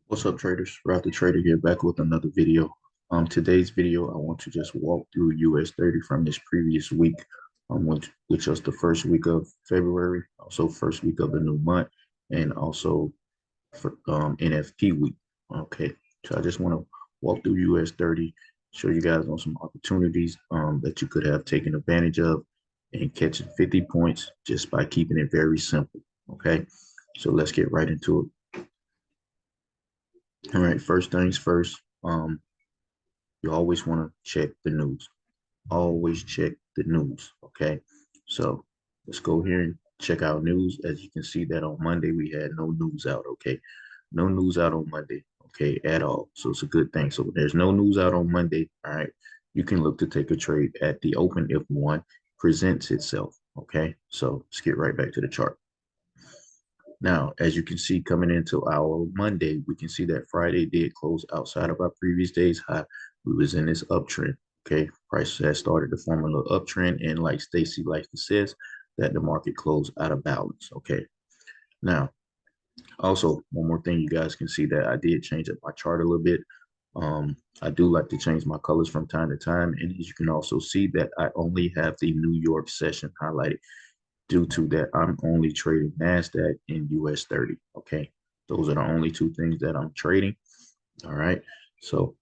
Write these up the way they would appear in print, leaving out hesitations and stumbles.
What's up, traders? Ralphdatrader here, back with another video. Today's video, I want to just walk through US30 from this previous week, which was the first week of February, also first week of the new month, and also for NFP week. Okay, so I just want to walk through US30, show you guys on some opportunities that you could have taken advantage of and catching 50 points just by keeping it very simple. Okay, so let's get right into it. All right, first things first. You always want to check the news. Always check the news. Okay. So let's go here and check our news. As you can see that on Monday, we had no news out. Okay. No news out on Monday. Okay. At all. So it's a good thing. So there's no news out on Monday. All right. You can look to take a trade at the open if one presents itself. Okay. So let's get right back to the chart. Now, as you can see, coming into our Monday, we can see that Friday did close outside of our previous day's high. We was in this uptrend. Okay, price has started to form a little uptrend, and like Stacy likes to says, that the market closed out of balance. Okay, now also one more thing, you guys can see that I did change up my chart a little bit. I do like to change my colors from time to time, and as you can also see that I only have the New York session highlighted due to that I'm only trading NASDAQ and US30. Okay. Those are the only two things that I'm trading. All right. So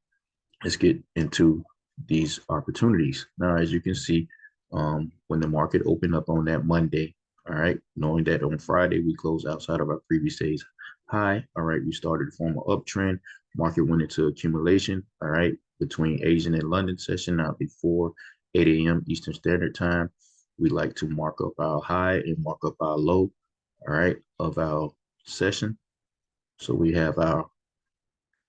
let's get into these opportunities. Now, as you can see, when the market opened up on that Monday, all right, knowing that on Friday we closed outside of our previous day's high, all right, we started to form an uptrend. Market went into accumulation, all right, between Asian and London session now before 8 a.m. Eastern Standard Time. We like to mark up our high and mark up our low, all right, of our session. So we have our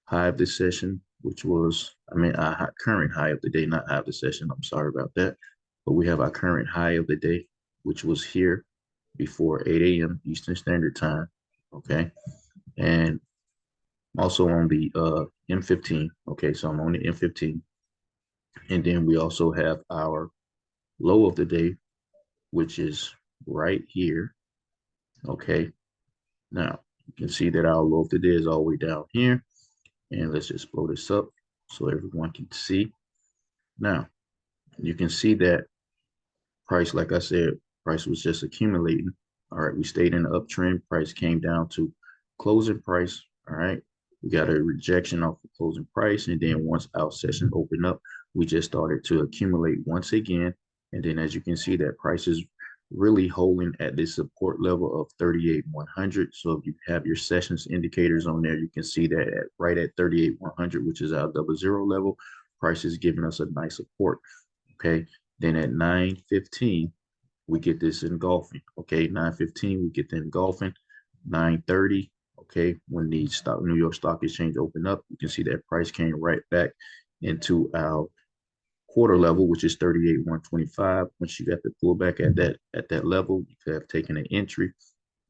high of the session, which was, our current high of the day, not high of the session. I'm sorry about that. But we have our current high of the day, which was here before 8 a.m. Eastern Standard Time. Okay. And also on the M15. Okay. So I'm on the M15. And then we also have our low of the day, which is right here. Okay. Now you can see that our low of the day is all the way down here. And let's just blow this up so everyone can see. Now, you can see that price, like I said, price was just accumulating. All right, we stayed in the uptrend. Price came down to closing price. All right, we got a rejection off the closing price. And then once our session opened up, we just started to accumulate once again. And then as you can see, that price is really holding at this support level of 38,100. So if you have your sessions indicators on there, you can see that right at 38,100, which is our double zero level, price is giving us a nice support. Okay. Then at 9:15, we get this engulfing. Okay. 9:15, we get the engulfing. 9:30, okay, when the New York Stock Exchange opened up, you can see that price came right back into our quarter level, which is 38,125. Once you got the pullback at that level, you could have taken an entry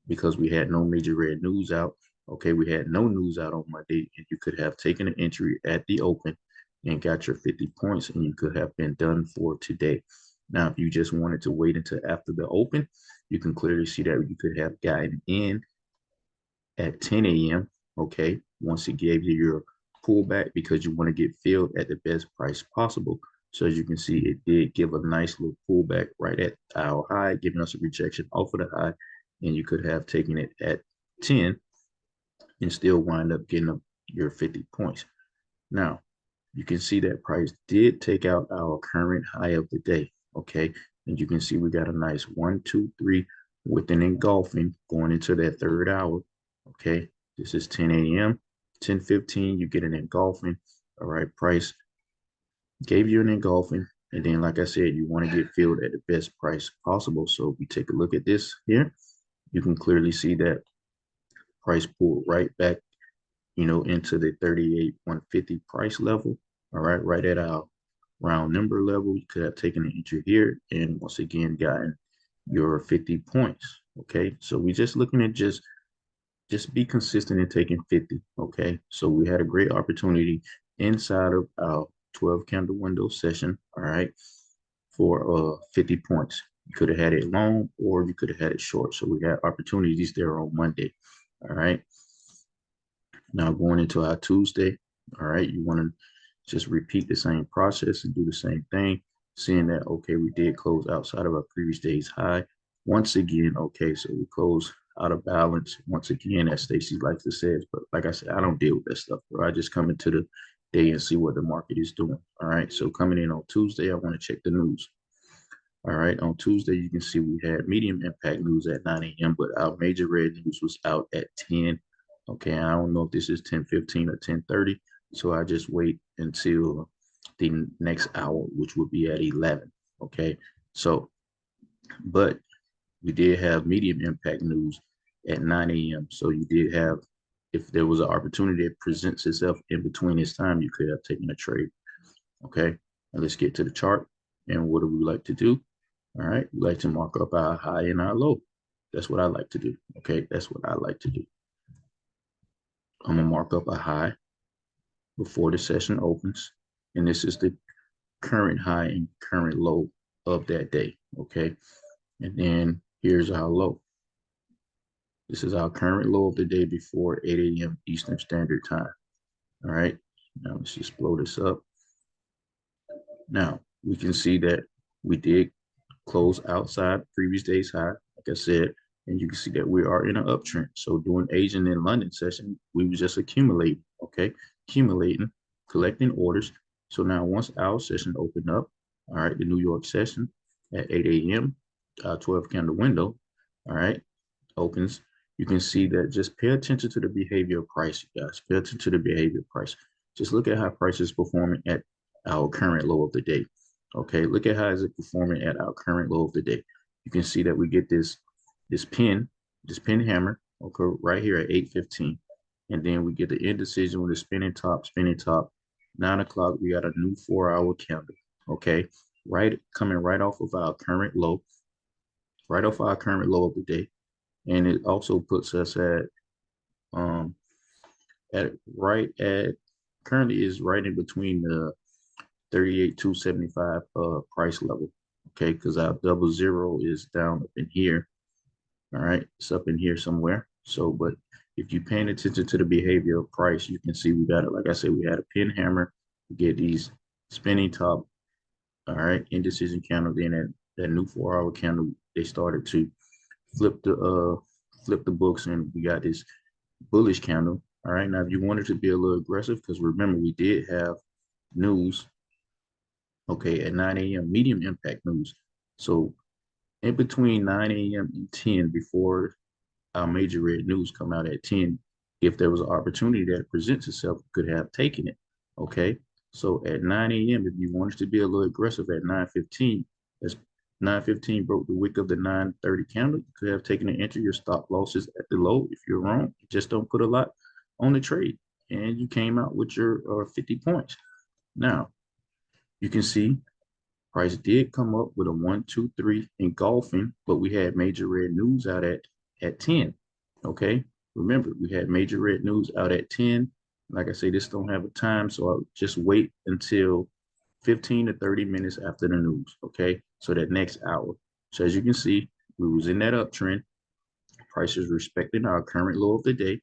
because we had no major red news out. Okay, we had no news out on Monday, and you could have taken an entry at the open and got your 50 points, and you could have been done for today. Now, if you just wanted to wait until after the open, you can clearly see that you could have gotten in at 10 a.m. Okay, once it gave you your pullback because you want to get filled at the best price possible. So as you can see, it did give a nice little pullback right at our high, giving us a rejection off of the high, and you could have taken it at 10 and still wind up getting up your 50 points. Now, you can see that price did take out our current high of the day. Okay, and you can see we got a nice 1, 2, 3 with an engulfing going into that third hour. Okay, this is 10 a.m. 10:15, you get an engulfing. All right, price gave you an engulfing. And then, like I said, you want to get filled at the best price possible. So if you take a look at this here, you can clearly see that price pulled right back, into the 38,150 price level. All right, right at our round number level. You could have taken an entry here and once again gotten your 50 points. Okay, so we're just looking at just be consistent in taking 50. Okay, so we had a great opportunity inside of our 12 candle window session. All right, for 50 points. You could have had it long or you could have had it short. So we had opportunities there on Monday. All right. Now going into our Tuesday, all right, you want to just repeat the same process and do the same thing, seeing that, okay, we did close outside of our previous day's high. Once again, okay, so we close out of balance. Once again, as Stacy likes to say, but like I said, I don't deal with that stuff, bro. I just come into the day and see what the market is doing. All right, so coming in on Tuesday, I want to check the news. All right, on Tuesday, you can see we had medium impact news at 9 a.m., but our major red news was out at 10. Okay, I don't know if this is 10:15 or 10:30, so I just wait until the next hour, which would be at 11. Okay, so, but we did have medium impact news at 9 a.m., so you did have, if there was an opportunity that presents itself in between this time, you could have taken a trade. Okay, now let's get to the chart. And what do we like to do? All right, we like to mark up our high and our low. That's what I like to do. Okay, that's what I like to do. I'm gonna mark up a high before the session opens, and this is the current high and current low of that day. Okay, and then here's our low. This is our current low of the day before 8 a.m. Eastern Standard Time. All right, now let's just blow this up. Now we can see that we did close outside previous day's high, like I said, and you can see that we are in an uptrend. So doing Asian and London session, we was just accumulating, okay, accumulating, collecting orders. So now once our session opened up, all right, the New York session at 8 a.m., 12 candle window, all right, opens. You can see that just pay attention to the behavior of price, you guys. Pay attention to the behavior of price. Just look at how price is performing at our current low of the day. Okay, look at how is it performing at our current low of the day. You can see that we get this pin hammer, okay, right here at 8:15. And then we get the indecision with a spinning top, 9 o'clock, we got a new 4-hour candle. Okay, right, coming right off of our current low, right off our current low of the day. And it also puts us um right at currently is right in between the 38,275 price level. Okay, because our double zero is down up in here. All right, it's up in here somewhere. So, but if you're paying attention to the behavior of price, you can see we got it. Like I said, we had a pin hammer. We get these spinning top. All right, indecision candle. Then that new 4-hour candle, they started to flip the books, and we got this bullish candle. All right, now if you wanted to be a little aggressive, because remember we did have news, okay, at 9 a.m. medium impact news. So in between 9 a.m. and 10, before our major red news come out at 10, if there was an opportunity that presents itself, could have taken it. Okay. So at 9 a.m., if you wanted to be a little aggressive at 9:15, as 9:15 broke the wick of the 9:30 candle, you could have taken an entry. Your stop losses at the low. If you're wrong, just don't put a lot on the trade. And you came out with your 50 points. Now, you can see price did come up with a 1, 2, 3 engulfing, but we had major red news out at 10. Okay. Remember, we had major red news out at 10. Like I say, this don't have a time, so I'll just wait until 15 to 30 minutes after the news. Okay. So that next hour. So as you can see, we was in that uptrend. Price is respecting our current low of the day.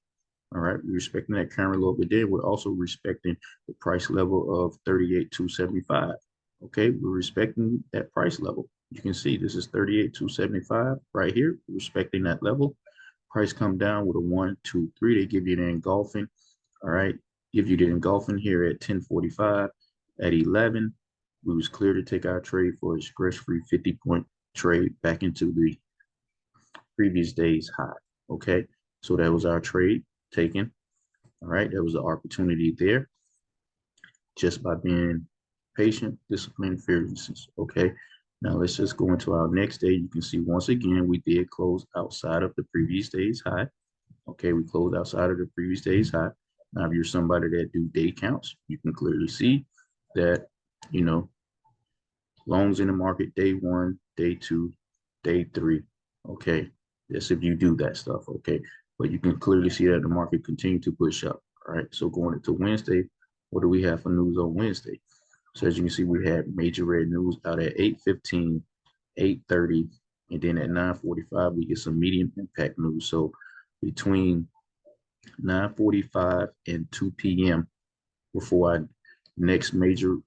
All right, we're respecting that current low of the day. We're also respecting the price level of 38,275. Okay, we're respecting that price level. You can see this is 38,275 right here. We're respecting that level. Price come down with a 1, 2, 3. They give you the engulfing. All right, give you the engulfing here at 10:45. At 11, we was clear to take our trade for a stress-free 50-point trade back into the previous day's high. Okay, so that was our trade taken. All right, there was an opportunity there just by being patient, disciplined, fearlessness. Okay, now let's just go into our next day. You can see once again we did close outside of the previous day's high. Okay, we closed outside of the previous day's high. Now, if you're somebody that do day counts, you can clearly see that, you know, longs in the market day 1, day 2, day 3. Okay, that's if you do that stuff. Okay, but you can clearly see that the market continued to push up. All right, so going into Wednesday, what do we have for news on Wednesday? So as you can see, we had major red news out at 8:15, 8:30, and then at 9:45 we get some medium impact news. So between 9:45 and 2 p.m. before our next major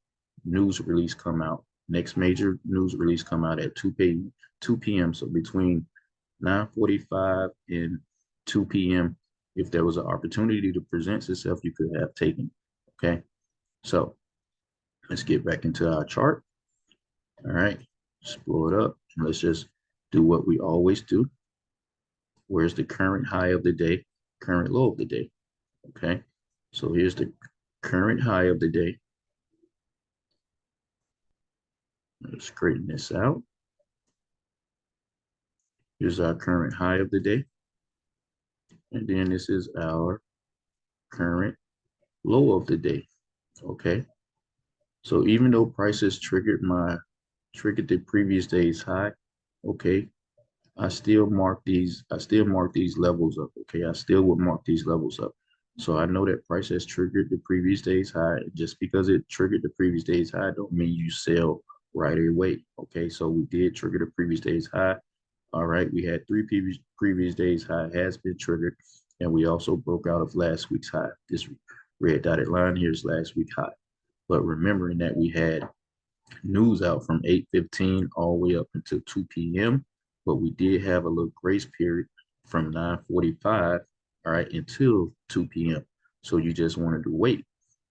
news release come out. Next major news release come out at 2 p.m. So between 9:45 and 2 p.m., if there was an opportunity to present itself, you could have taken. Okay, so let's get back into our chart. All right, just blow it up. And let's just do what we always do. Where's the current high of the day, current low of the day? Okay, so here's the current high of the day. Let's straighten this out. Here's our current high of the day. And then this is our current low of the day. Okay. So even though prices triggered the previous day's high, okay, I still mark these levels up. Okay. I still would mark these levels up. So I know that price has triggered the previous day's high. Just because it triggered the previous day's high don't mean you sell right away. Okay. So we did trigger the previous day's high. All right, we had three previous days high has been triggered, and we also broke out of last week's high. This red dotted line here is last week's high. But remembering that we had news out from 8:15 all the way up until 2 p.m., but we did have a little grace period from 9:45, all right, until 2 p.m. So you just wanted to wait,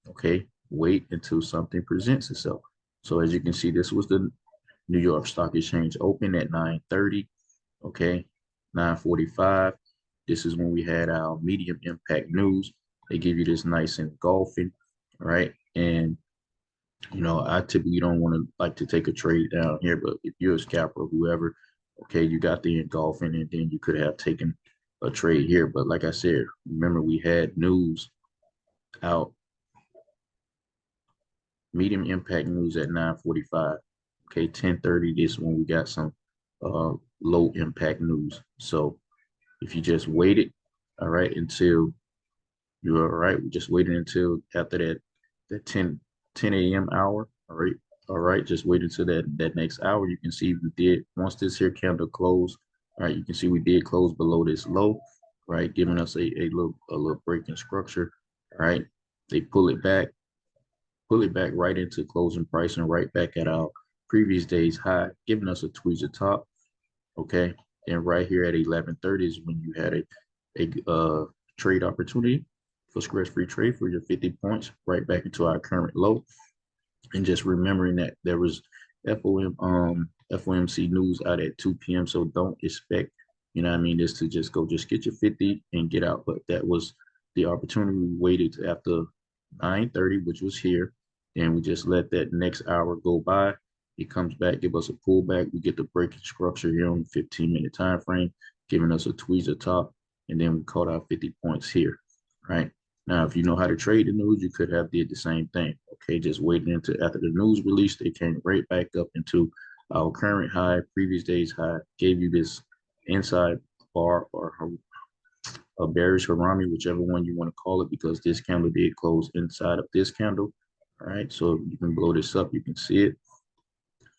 okay? Wait until something presents itself. So as you can see, this was the New York Stock Exchange open at 9:30. Okay, 9:45. This is when we had our medium impact news. They give you this nice engulfing, right? And I typically don't want to like to take a trade down here, but if you're a scalper or whoever, okay, you got the engulfing, and then you could have taken a trade here. But like I said, remember we had news out, medium impact news at 9:45. Okay, 10:30 is when we got some low impact news. So if you just waited, all right, until you're all right, we just waited until after that 10 a.m. hour, all right, just wait until that next hour. You can see we did, once this here candle closed, all right, you can see we did close below this low, right, giving us a little break in structure, all right. They pull it back right into closing price and right back at our previous day's high, giving us a tweezer top. Okay. And right here at 11:30 is when you had a trade opportunity for stress-free trade for your 50 points right back into our current low. And just remembering that there was FOMC news out at 2 p.m. So don't expect, this to just get your 50 and get out. But that was the opportunity. We waited after 9:30, which was here, and we just let that next hour go by. It comes back, give us a pullback. We get the breaking structure here on the 15-minute time frame, giving us a tweezer top, and then we caught our 50 points here, right? Now, if you know how to trade the news, you could have did the same thing. Okay, just waiting until after the news release, they came right back up into our current high, previous day's high, gave you this inside bar or a bearish harami, whichever one you want to call it, because this candle did close inside of this candle. All right, so you can blow this up, you can see it.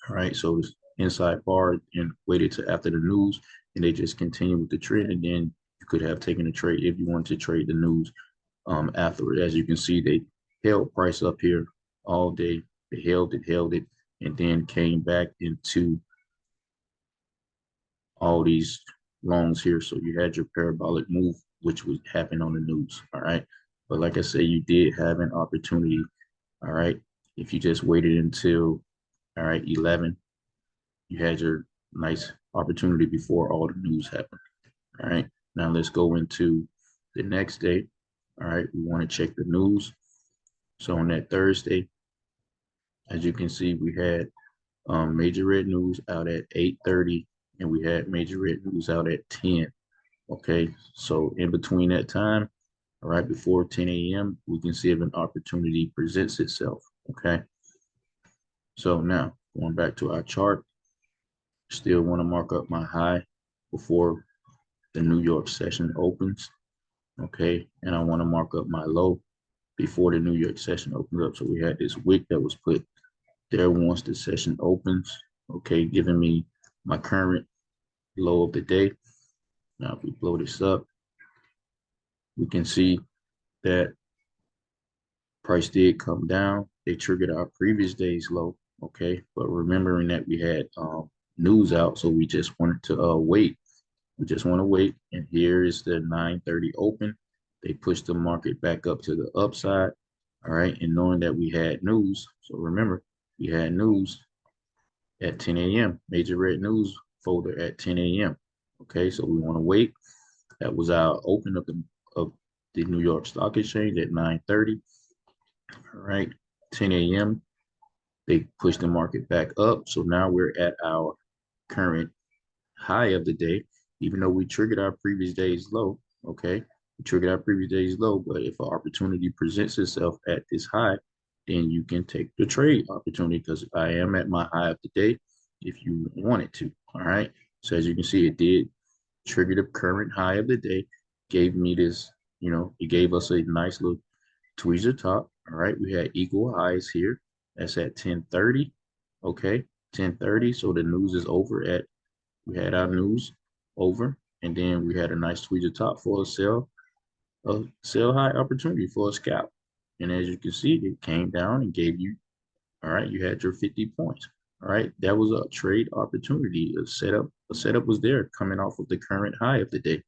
All right, so it's inside bar and waited to after the news, and they just continue with the trend. And then you could have taken a trade if you wanted to trade the news afterward. As you can see, they held price up here all day. They held it, and then came back into all these longs here. So you had your parabolic move, which would happen on the news. All right. But like I said, you did have an opportunity. All right. If you just waited until, all right, 11, you had your nice opportunity before all the news happened. All right. Now let's go into the next day. All right. We want to check the news. So on that Thursday, as you can see, we had major red news out at 8:30, and we had major red news out at 10. Okay, so in between that time, all right, before 10 a.m., we can see if an opportunity presents itself. Okay, so now going back to our chart, still want to mark up my high before the New York session opens. Okay, and I want to mark up my low before the New York session opens up. So we had this wick that was put there once the session opens. Okay, giving me my current low of the day. Now, if we blow this up, we can see that price did come down. They triggered our previous day's low, okay? But remembering that we had news out, so we just wanted to wait. We just want to wait. And here is the 9:30 open. They pushed the market back up to the upside, all right? And knowing that we had news, so remember, we had news at 10 a.m., major red news folder at 10 a.m., okay? So we want to wait. That was our open of the New York Stock Exchange at 9:30. All right, 10 a.m. They pushed the market back up. So now we're at our current high of the day, even though we triggered our previous day's low. Okay, we triggered our previous day's low, but if an opportunity presents itself at this high, then you can take the trade opportunity because I am at my high of the day if you wanted to. All right, so as you can see, it did trigger the current high of the day, gave me this, it gave us a nice little tweezer top. All right, we had equal highs here. That's at 10:30. Okay, 10:30. So the news is over at, we had our news over, and then we had a nice tweezer top for a sell high opportunity for a scalp. And as you can see, it came down and gave you, all right, you had your 50 points. All right, that was a trade opportunity. A setup was there coming off of the current high of the day.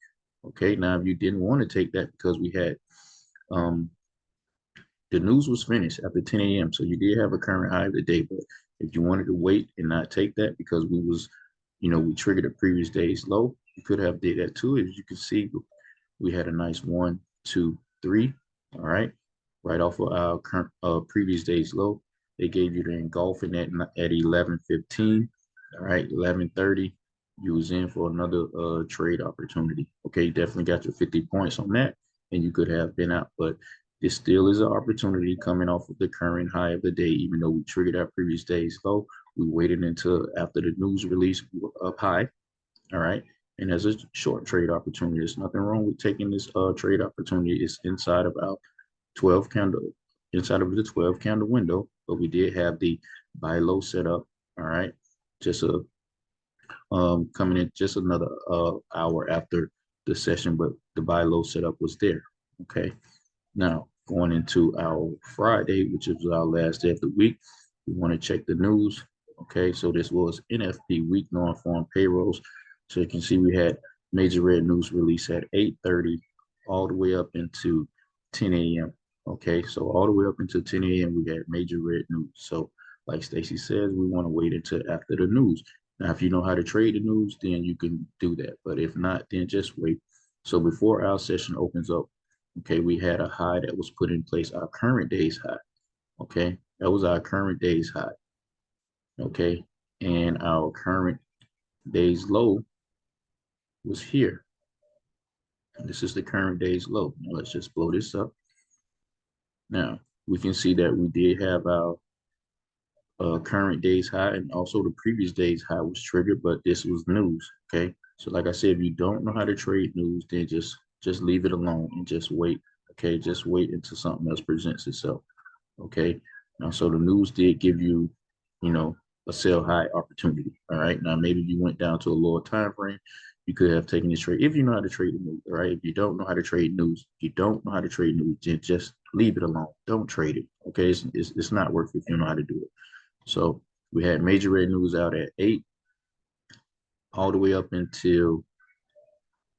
Okay, now if you didn't want to take that because we had um the news was finished after 10 a.m. So you did have a current high of the day, but if you wanted to wait and not take that because we was, we triggered a previous day's low, you could have did that too. As you can see, we had a nice 1, 2, 3. All right, right off of our current previous day's low. They gave you the engulfing at 11:15. All right, 11:30. You was in for another trade opportunity. Okay, you definitely got your 50 points on that, and you could have been out, but this still is an opportunity coming off of the current high of the day, even though we triggered our previous day's low. We waited until after the news release up high. All right. And as a short trade opportunity, there's nothing wrong with taking this trade opportunity. It's inside of our 12 candle, inside of the 12 candle window, but we did have the buy low set up. All right. Just coming in just another hour after the session, but the buy low setup was there. Okay. Now, going into our Friday, which is our last day of the week, we want to check the news. Okay, so this was NFP week non-farm payrolls. So you can see we had major red news release at 8:30 all the way up into 10 a.m. Okay, so all the way up until 10 a.m. we had major red news. So like Stacy says, we want to wait until after the news. Now, if you know how to trade the news, then you can do that. But if not, then just wait. So before our session opens up, okay, we had a high that was put in place, our current day's high. Okay, that was our current day's high. Okay, and our current day's low was here. And this is the current day's low. Now let's just blow this up. Now we can see that we did have our current day's high, and also the previous day's high was triggered, but this was news. Okay, so like I said, if you don't know how to trade news, then just leave it alone and just wait. Okay, just wait until something else presents itself. Okay, now so the news did give you, a sell high opportunity. All right, now maybe you went down to a lower time frame. You could have taken this trade if you know how to trade the news. All right, if you don't know how to trade news, you don't know how to trade news, just leave it alone. Don't trade it. Okay, it's not worth it if you know how to do it. So we had major red news out at 8 all the way up until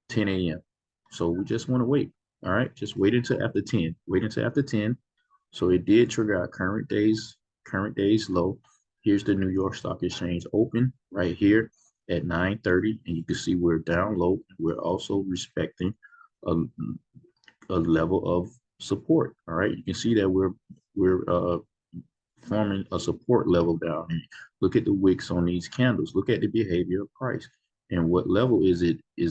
10 a.m. So we just want to wait. All right, just wait until after 10. Wait until after 10. So it did trigger our current day's low. Here's the New York Stock Exchange open right here at 9:30, and you can see we're down low. We're also respecting a, a level of support. All right, you can see that we're forming a support level down here. Look at the wicks on these candles. Look at the behavior of price and what level is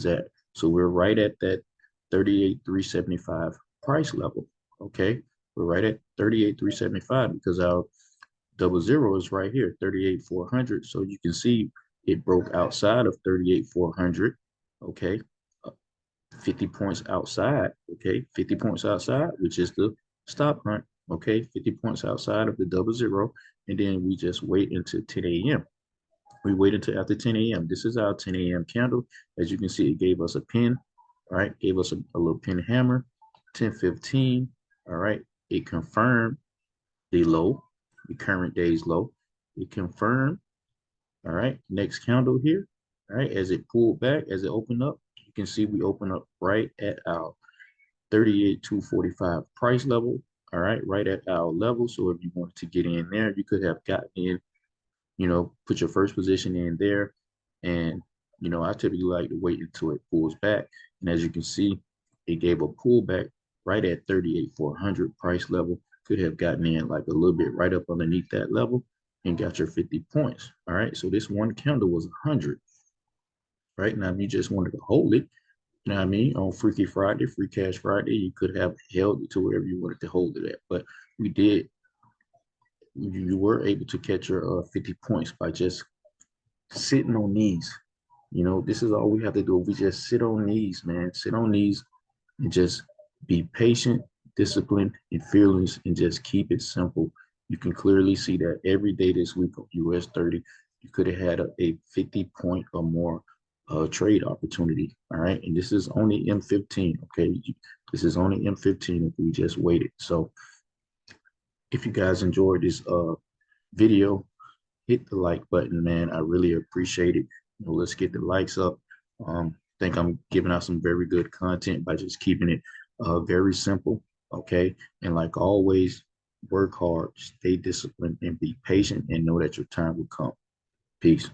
at. So we're right at that 38,375 price level. Okay, we're right at 38,375 because our double zero is right here, 38,400. So you can see it broke outside of 38,400. Okay, 50 points outside. Okay, 50 points outside, which is the stop hunt. Okay, 50 points outside of the double zero, and then we just wait until 10 a.m. We wait until after 10 a.m. This is our 10 a.m. candle. As you can see, it gave us a pin, right? Gave us a little pin hammer. 10:15. All right, it confirmed the low, the current day's low. It confirmed. All right, next candle here. All right, as it pulled back, as it opened up, you can see we open up right at our 38,245 price level. All right, right at our level. So if you wanted to get in there, you could have gotten in, put your first position in there. And, I typically like to wait until it pulls back. And as you can see, it gave a pullback right at 38,400 price level. Could have gotten in like a little bit right up underneath that level and got your 50 points. All right. So this one candle was 100. Right now, if you just wanted to hold it, you know what I mean? On Freaky Friday, Free Cash Friday, you could have held it to wherever you wanted to hold it at. But we did, you were able to catch your 50 points by just sitting on these. This is all we have to do. We just sit on these, man. Sit on these and just be patient, disciplined, and fearless, and just keep it simple. You can clearly see that every day this week of US 30, you could have had a 50 point or more trade opportunity. All right. And this is only M15. Okay. This is only M15 if we just waited. So if you guys enjoyed this video, hit the like button, man. I really appreciate it. Let's get the likes up. I think I'm giving out some very good content by just keeping it very simple. Okay. And like always, work hard, stay disciplined, and be patient, and know that your time will come. Peace.